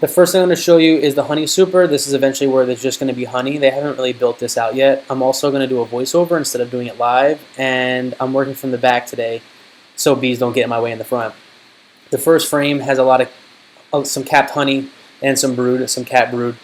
The first thing I'm going to show you is the honey super. This is eventually where there's just going to be honey. They haven't really built this out yet. I'm also going to do a voiceover instead of doing it live, and I'm working from the back today so bees don't get in my way in the front. The first frame has a lot of some capped honey and some brood, some capped brood.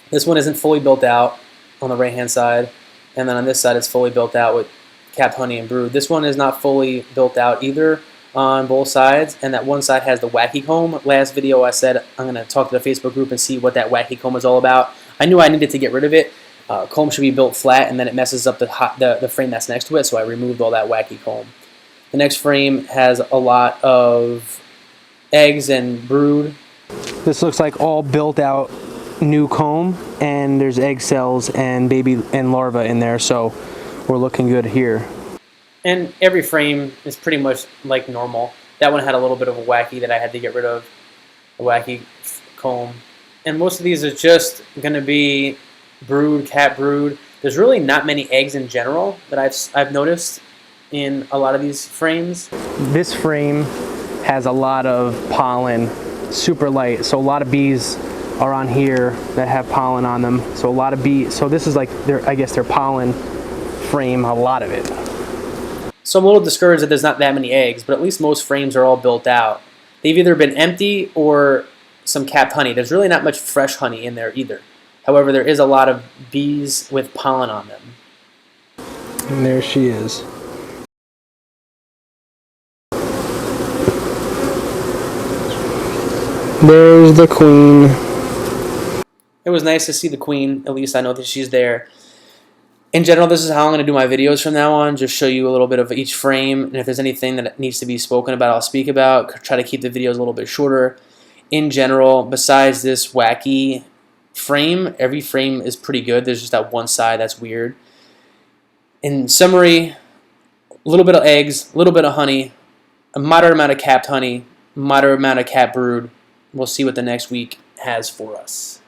This one isn't fully built out on the right hand side, and then on this side it's fully built out with capped honey and brood. This one is not fully built out either on both sides, and that one side has the wacky comb. Last video I said I'm going to talk to the Facebook group and see what that wacky comb is all about. I knew I needed to get rid of it. Comb should be built flat, and then it messes up the frame that's next to it, so I removed all that wacky comb. The next frame has a lot of eggs and brood. This looks like all built out new comb, and there's egg cells and baby and larvae in there, so we're looking good here. And every frame is pretty much like normal. That one had a little bit of a wacky that I had to get rid of, a wacky comb. And most of these are just going to be brood, cat brood. There's really not many eggs in general that I've noticed in a lot of these frames. This frame has a lot of pollen, super light. So a lot of bees are on here that have pollen on them. So a lot of bees. So this is like I guess their pollen frame, a lot of it. So I'm a little discouraged that there's not that many eggs, but at least most frames are all built out. They've either been empty or some capped honey. There's really not much fresh honey in there either. However, there is a lot of bees with pollen on them. And there she is. There's the queen. It was nice to see the queen. At least I know that she's there. In general, this is how I'm going to do my videos from now on. Just show you a little bit of each frame, and if there's anything that needs to be spoken about, I'll speak about. Try to keep the videos a little bit shorter. In general, besides this wacky frame, every frame is pretty good. There's just that one side that's weird. In summary, a little bit of eggs, a little bit of honey, a moderate amount of capped honey, moderate amount of capped brood. We'll see what the next week has for us.